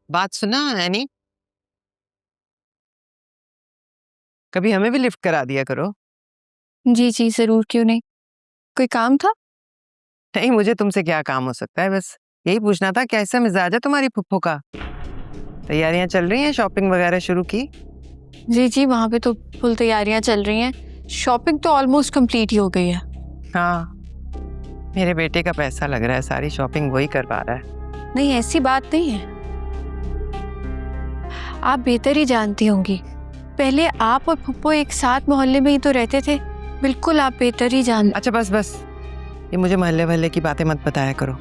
बात सुना एनी, कभी हमें भी लिफ्ट करा दिया करो। जी जी जरूर, क्यों नहीं। कोई काम था? नहीं, मुझे तुमसे क्या काम हो सकता है, बस यही पूछना था कैसा मिजाज है तुम्हारी फुफ्फो का। तैयारियां चल रही हैं, शॉपिंग वगैरह शुरू की? जी जी, वहाँ पे तो फुल तैयारियां चल रही हैं। शॉपिंग तो ऑलमोस्ट कंप्लीट ही हो गई है। हाँ, मेरे बेटे का पैसा लग रहा है, सारी शॉपिंग वही करवा रहा है। नहीं, ऐसी बात नहीं है। आप बेहतर ही जानती होंगी, पहले आप और फुप्पो एक साथ मोहल्ले में ही तो रहते थे। बिल्कुल, आप बेहतर ही जान। अच्छा बस बस, ये मुझे मोहल्ले वहल्ले की बातें मत बताया करो।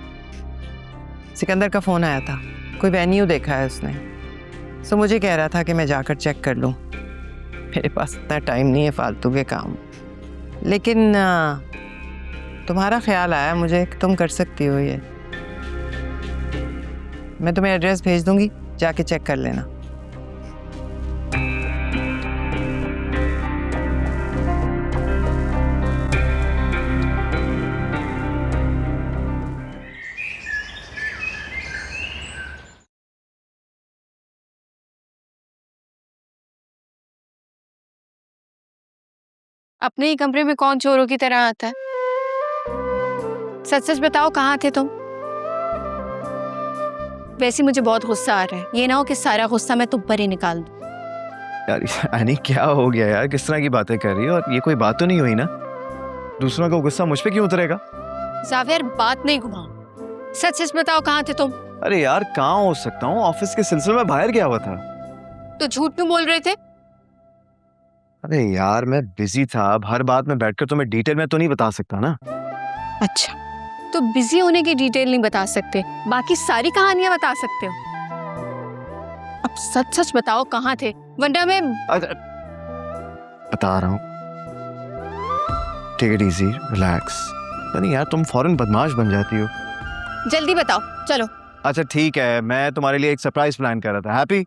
सिकंदर का फोन आया था, कोई वेन्यू देखा है उसने, सो मुझे कह रहा था कि मैं जाकर चेक कर लूं। मेरे पास इतना टाइम नहीं है फालतू के काम, लेकिन तुम्हारा ख्याल आया मुझे कि तुम कर सकती हो ये। मैं तुम्हें एड्रेस भेज दूंगी, जाके चेक कर लेना। अपने ही कमरे में कौन चोरों की तरह आता है? सच सच बताओ, कहाँ थे तुम? वैसे मुझे बहुत गुस्सा आ रहा है, ये ना हो कि सारा गुस्सा मैं तुम पर ही निकाल दूं। यार यानी क्या हो गया यार, किस तरह की बातें कर रही है? और ये कोई बात तो नहीं हुई ना? दूसरों का गुस्सा मुझ पे क्यों उतरेगा? जावियर, बात नहीं घुमाओ, सच सच बताओ कहाँ थे तुम? अरे यार कहाँ हो सकता हूँ, ऑफिस के सिलसिले में बाहर गया हुआ था। तो झूठ क्यों बोल रहे थे? अरे यार मैं बिजी था, अब हर बात में बैठकर तुम्हें डिटेल में तो नहीं बता सकता ना। अच्छा, तो बिजी होने की डिटेल नहीं बता सकते, बाकी सारी कहानियां बता सकते हो। अब सच सच बताओ कहाँ थे, वरना मैं। बता रहा हूँ, टेक इट इजी, रिलैक्स। नहीं यार तुम फौरन बदमाश बन जाती हो। जल्दी बताओ, चलो। अच्छा ठीक है, मैं तुम्हारे लिए एक सरप्राइज प्लान कर रहा था। हैप्पी?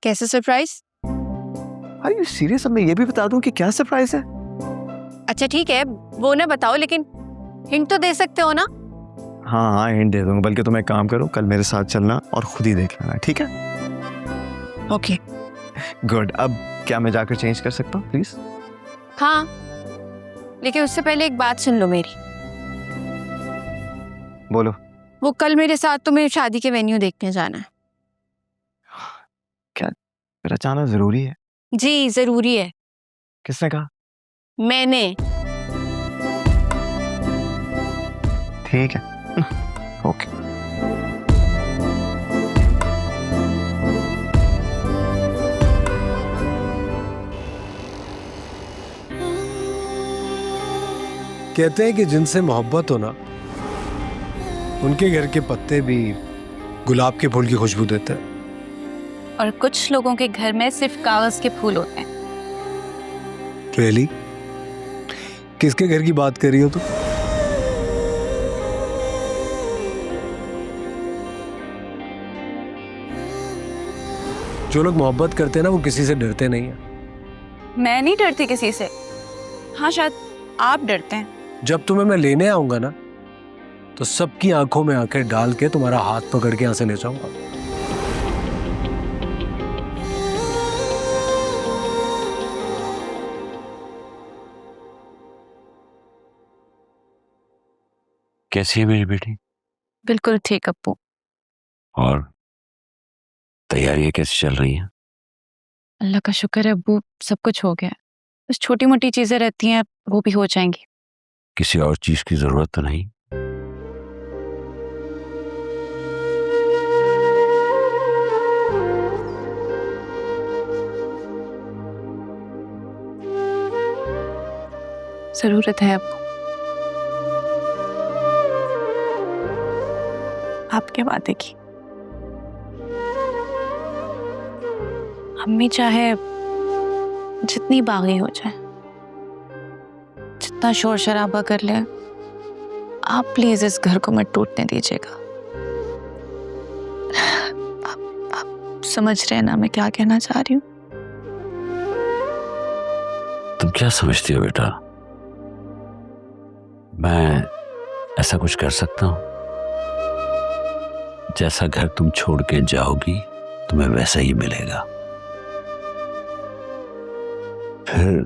कैसे सरप्राइज? Are you serious? अब मैं ये भी बता दूं कि क्या सरप्राइज है? अच्छा ठीक है, वो ना बताओ, लेकिन हिंट तो दे सकते हो ना? हाँ हाँ हिंट दे दूंगा, बल्कि तुम एक काम करो, कल मेरे साथ चलना और खुद ही देख लेना, ठीक है? Okay good. अब क्या मैं जाकर चेंज कर सकता हूँ प्लीज? हाँ, लेकिन उससे पहले एक बात सुन लो मेरी। बोलो। वो कल मेरे साथ तुम्हें शादी के वेन्यू देखने जाना है। क्या मेरा जाना जरूरी है? जी जरूरी है। किसने कहा? मैंने। ठीक है ओके। कहते हैं कि जिनसे मोहब्बत हो ना, उनके घर के पत्ते भी गुलाब के फूल की खुशबू देते हैं। और कुछ लोगों के घर में सिर्फ कागज के फूल होते हैं। रियली? किसके घर की बात कर रही हो तुम? जो लोग मोहब्बत करते हैं ना, वो किसी से डरते नहीं है। मैं नहीं डरती किसी से। हाँ शायद आप डरते हैं। जब तुम्हें मैं लेने आऊंगा ना, तो सबकी आंखों में आंखें डाल के तुम्हारा हाथ पकड़ के यहां से ले जाऊंगा। कैसी है मेरी बेटी? बिल्कुल ठीक अप्पू। और तैयारियां कैसी चल रही हैं? अल्लाह का शुक्र है अब्बू, सब कुछ हो गया है। बस छोटी मोटी चीजें रहती हैं, वो भी हो जाएंगी। किसी और चीज की जरूरत तो नहीं? जरूरत है अब्बू। आप क्या बातें की? अम्मी चाहे जितनी बागी हो जाए, जितना शोर शराबा कर ले, आप प्लीज इस घर को मत टूटने दीजिएगा। आप समझ रहे हैं ना मैं क्या कहना चाह रही हूँ? तुम क्या समझती हो बेटा? मैं ऐसा कुछ कर सकता हूँ? जैसा घर तुम छोड़ के जाओगी तुम्हें वैसा ही मिलेगा। फिर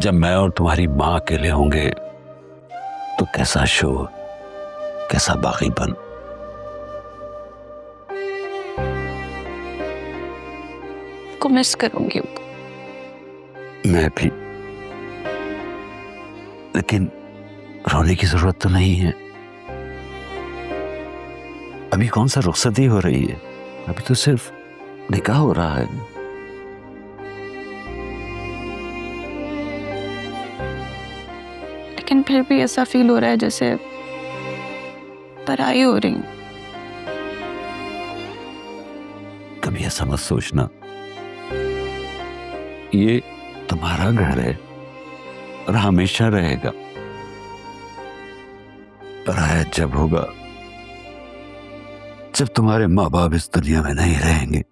जब मैं और तुम्हारी मां अकेले होंगे तो कैसा शोर, कैसा बागीपन। को मिस करूंगी। मैं भी, लेकिन रोने की जरूरत तो नहीं है। अभी कौन सा रुखसती हो रही है, अभी तो सिर्फ निकाह हो रहा है। लेकिन फिर भी ऐसा फील हो रहा है जैसे पराई हो रही हूँ। कभी ऐसा मत सोचना, ये तुम्हारा घर है और हमेशा रहेगा। पराया जब होगा जब तुम्हारे माँ बाप इस दुनिया में नहीं रहेंगे।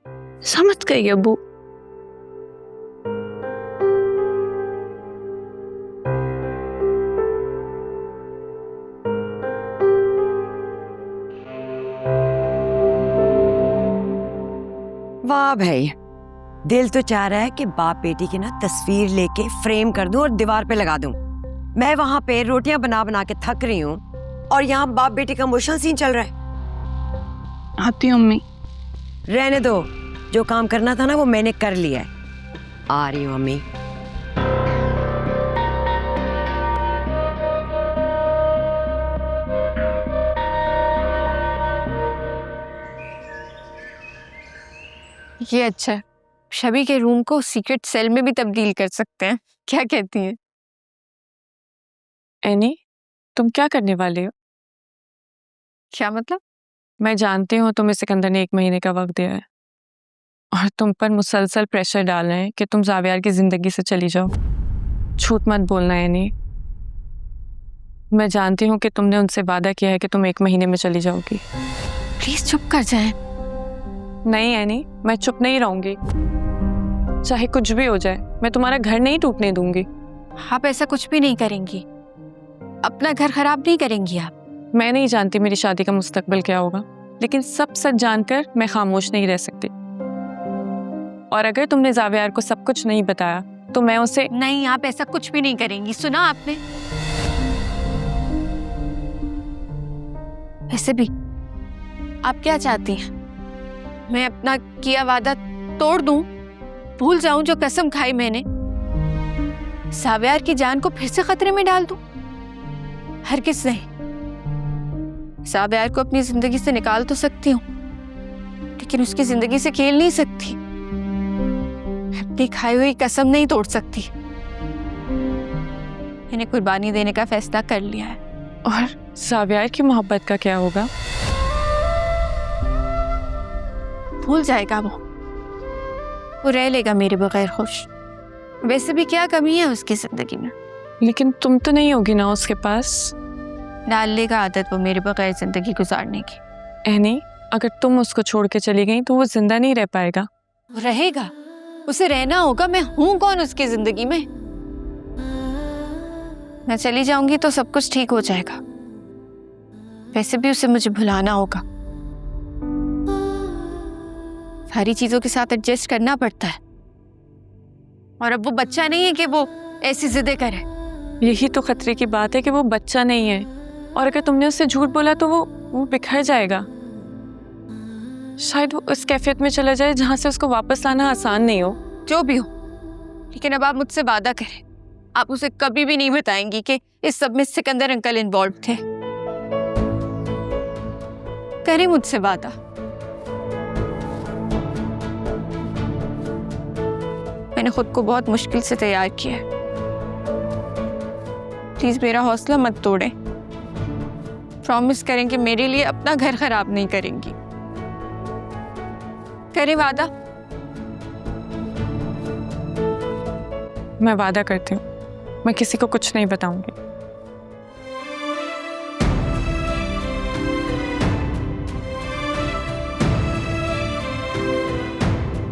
समझ गई अब्बू। वाह भाई, दिल तो चाह रहा है कि बाप बेटी की ना तस्वीर लेके फ्रेम कर दूं और दीवार पे लगा दूं। मैं वहां पे रोटियां बना बना के थक रही हूँ और यहाँ बाप बेटी का इमोशनल सीन चल रहा है। आती हूँ अम्मी। रहने दो, जो काम करना था ना वो मैंने कर लिया है। आ रही हूँ अम्मी। ये अच्छा है, शबी के रूम को सीक्रेट सेल में भी तब्दील कर सकते हैं। क्या कहती हैं? एनी, तुम क्या करने वाले हो? क्या मतलब? मैं जानती हूँ तुम्हें सिकंदर ने 1 महीने का वक्त दिया है और तुम पर मुसलसल प्रेशर डाल रहे हैं कि तुम जावियार की जिंदगी से चली जाओ। झूठ मत बोलना एनी। मैं जानती हूँ कि तुमने उनसे वादा किया है कि तुम 1 महीने में चली जाओगी। प्लीज चुप कर जाएं। नहीं एनी, मैं चुप नहीं रहूंगी। चाहे कुछ भी हो जाए, मैं तुम्हारा घर नहीं टूटने दूंगी। आप ऐसा कुछ भी नहीं करेंगी, अपना घर खराब नहीं करेंगी आप। मैं नहीं जानती मेरी शादी का मुस्तकबिल क्या होगा, लेकिन सब सच जानकर मैं खामोश नहीं रह सकती। और अगर तुमने जावियार को सब कुछ नहीं बताया तो मैं उसे... नहीं, आप ऐसा कुछ भी नहीं करेंगी। सुना आपने? वैसे भी आप क्या चाहती हैं? मैं अपना किया वादा तोड़ दूं, भूल जाऊं जो कसम खाई मैंने, जावियार की जान को फिर से खतरे में डाल दूं? हरगिज़ नहीं। जावियार को अपनी जिंदगी से निकाल तो सकती हूँ, लेकिन उसकी जिंदगी से खेल नहीं सकती। अपनी खाई हुई कसम नहीं तोड़ सकती। मैंने कुर्बानी देने का फैसला कर लिया है। और जावियार की मोहब्बत का क्या होगा? भूल जाएगा वो रह लेगा मेरे बगैर खुश। वैसे भी क्या कमी है उसकी जिंदगी में? लेकिन तुम तो नहीं होगी ना उसके पास। डाल लेगा आदत वो मेरे बगैर जिंदगी गुजारने की। एनी, अगर तुम उसको छोड़ के चली गई तो वो जिंदा नहीं रह पाएगा। वो रहेगा, उसे रहना होगा। मैं हूं कौन उसकी जिंदगी में? मैं चली जाऊंगी तो सब कुछ ठीक हो जाएगा। वैसे भी उसे मुझे भुलाना होगा। सारी चीजों के साथ एडजस्ट करना पड़ता है। और अब वो बच्चा नहीं है कि वो ऐसी जिदें करे। यही तो खतरे की बात है कि वो बच्चा नहीं है, और अगर तुमने उससे झूठ बोला तो वो बिखर जाएगा। शायद वो उस कैफियत में चला जाए जहां से उसको वापस लाना आसान नहीं हो। जो भी हो, लेकिन अब आप मुझसे वादा करें, आप उसे कभी भी नहीं बताएंगी कि इस सब में सिकंदर अंकल इन्वॉल्व थे। करें मुझसे वादा। मैंने खुद को बहुत मुश्किल से तैयार किया है। प्लीज मेरा हौसला मत तोड़ें। प्रॉमिस करें कि मेरे लिए अपना घर खराब नहीं करेंगी। करें वादा। मैं वादा करती हूँ, मैं किसी को कुछ नहीं बताऊंगी।